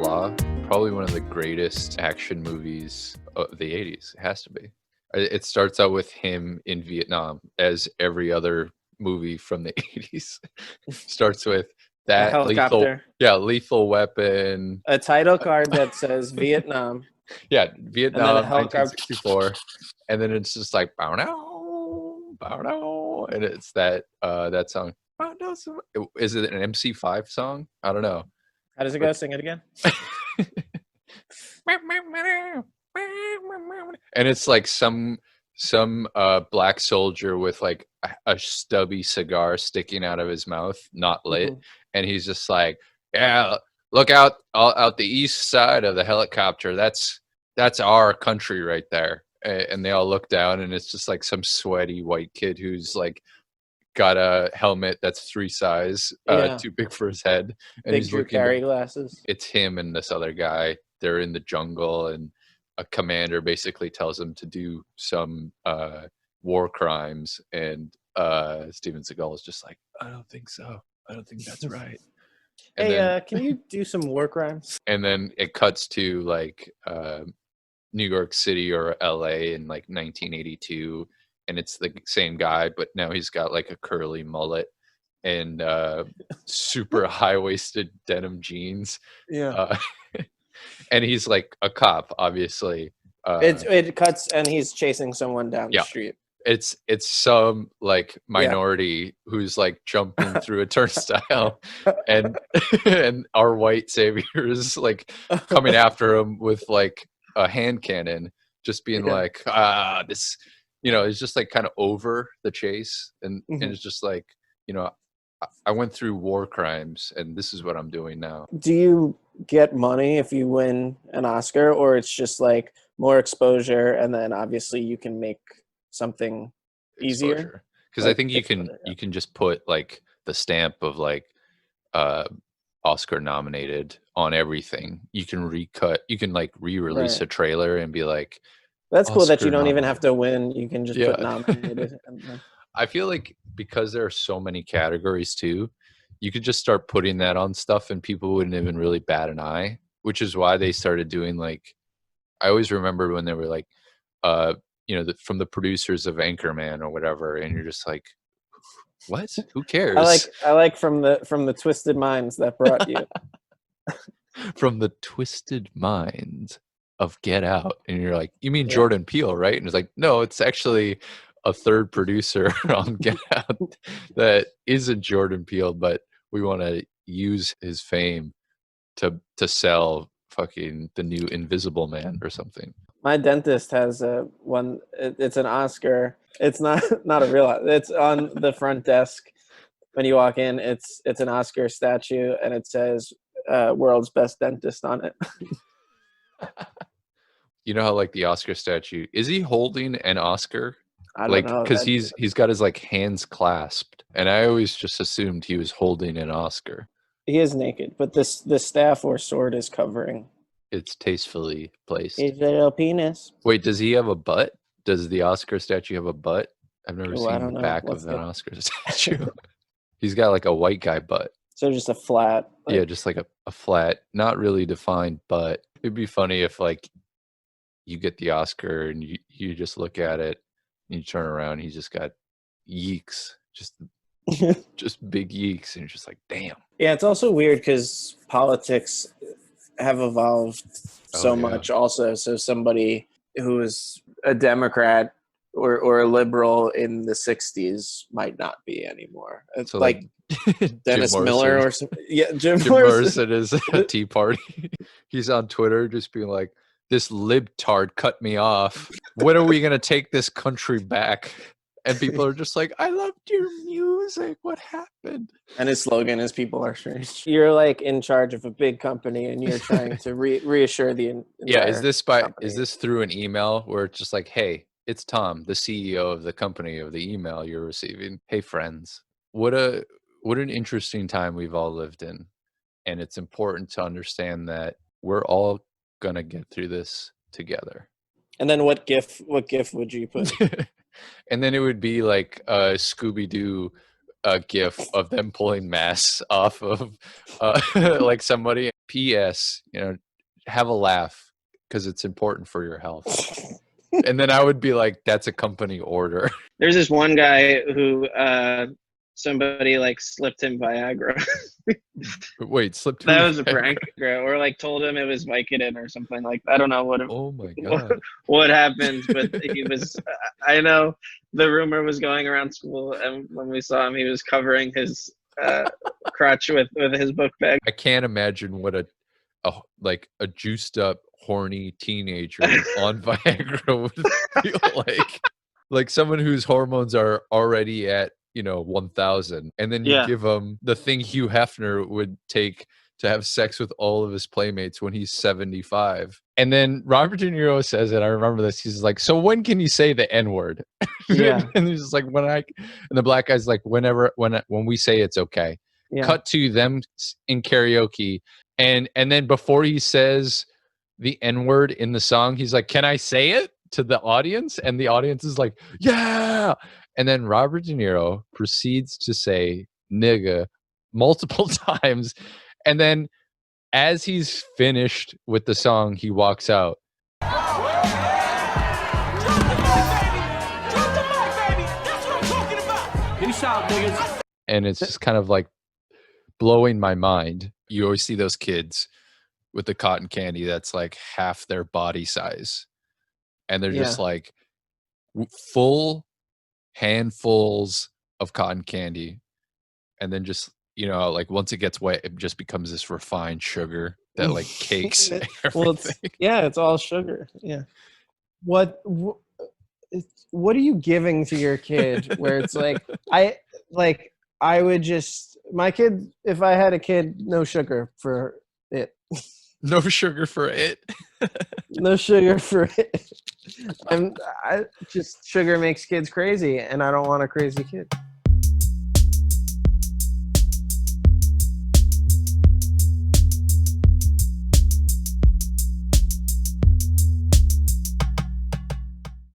blah. Probably one of the greatest action movies of the 80s. It has to be. It starts out with him in Vietnam, as every other movie from the 80s starts with A that helicopter. lethal weapon. A title card that says Vietnam. Yeah, And then a Vietnam, helicopter. 1964. And then it's just like bow now, bow now, and it's that song. Bow now, is it an MC5 song? I don't know. How does it go? Sing it again. And it's like some black soldier with like a stubby cigar sticking out of his mouth, not lit, and he's just like, yeah, look out the east side of the helicopter, that's our country right there. And they all look down, and it's just like some sweaty white kid who's like got a helmet that's 3 size too big for his head, and Big he's Drew looking Carey glasses. It's him and this other guy. They're in the jungle, and a commander basically tells him to do some war crimes, and Steven Seagal is just like, I don't think so. I don't think that's right. And Hey, can you do some war crimes? And then it cuts to like New York City or LA in like 1982, and it's the same guy, but now he's got like a curly mullet and super high-waisted denim jeans. Yeah. And he's like a cop, obviously. It cuts, and he's chasing someone down the street. It's some like minority who's like jumping through a turnstile, and our white saviors like coming after him with like a hand cannon, just being like, this, it's just like kind of over the chase, and it's just like, I went through war crimes, and this is what I'm doing now. Do you get money if you win an Oscar, or it's just like more exposure, and then obviously you can make something easier? Because I think you can just put like the stamp of like Oscar nominated on everything. You can like re-release a trailer and be like, that's cool that you don't nominated. even have to win. You can just put nominated. I feel like because there are so many categories too, you could just start putting that on stuff and people wouldn't even really bat an eye, which is why they started doing like, I always remember when they were like, from the producers of Anchorman or whatever, and you're just like, what? Who cares? I like from the twisted minds that brought you. From the twisted minds of Get Out, and you're like, you mean Jordan Peele, right? And it's like, no, it's actually a third producer on Get Out that isn't Jordan Peele, but we want to use his fame to sell fucking the new Invisible Man or something. My dentist has one. It's an Oscar. It's not a real. It's on the front desk when you walk in. It's an Oscar statue, and it says "World's Best Dentist" on it. You know how like the Oscar statue, is he holding an Oscar? I don't know, because he's got his like hands clasped, and I always just assumed he was holding an Oscar. He is naked, but the staff or sword is covering. It's tastefully placed. His little penis. Wait, does he have a butt? Does the Oscar statue have a butt? I've never seen the back of an Oscar statue. He's got like a white guy butt. So just a flat. Just like a flat, not really defined butt. It'd be funny if like you get the Oscar and you just look at it and you turn around, he's just got yeeks, just big yeeks, and you're just like, damn. Yeah, it's also weird because politics have evolved so much also. So somebody who is a Democrat or a liberal in the 60s might not be anymore. It's so like Dennis Miller or something. Yeah, Jim Morrison is a Tea Party. He's on Twitter just being like, this libtard cut me off. When are we going to take this country back? And people are just like, I loved your music. What happened? And his slogan is "People are strange." You're like in charge of a big company, and you're trying to reassure the is this through an email where it's just like, hey, it's Tom, the CEO of the company, of the email you're receiving. Hey, friends, what an interesting time we've all lived in, and it's important to understand that we're all gonna get through this together. And then what gif would you put? And then it would be like Scooby-Doo a gif of them pulling masks off of like somebody. P.S. Have a laugh because it's important for your health. And then I would be like, that's a company order. There's this one guy who somebody like slipped him Viagra. Wait, slipped who? That was a prank, or like told him it was Vicodin or something like that. I don't know what. Oh my god, what happened? But he was. I know the rumor was going around school, and when we saw him, he was covering his crotch with his book bag. I can't imagine what a juiced up, horny teenager on Viagra would feel like. Like someone whose hormones are already at 1,000, and then you give him the thing Hugh Hefner would take to have sex with all of his playmates when he's 75. And then Robert De Niro says it. I remember this. He's like, "So when can you say the N-word?" Yeah. And he's just like, and the black guy's like, when we say it's okay. Yeah. Cut to them in karaoke, and then before he says the N-word in the song, he's like, "Can I say it?" to the audience, and the audience is like, "Yeah." And then Robert De Niro proceeds to say nigga multiple times. And then as he's finished with the song, he walks out. And it's just kind of like blowing my mind. You always see those kids with the cotton candy that's like half their body size. And they're just like full handfuls of cotton candy, and then just like once it gets wet, it just becomes this refined sugar that like cakes everything. It's all sugar. What are you giving to your kid where it's like I would just, my kid, if I had a kid, no sugar for it. No sugar for it. No sugar for it. Sugar makes kids crazy, and I don't want a crazy kid.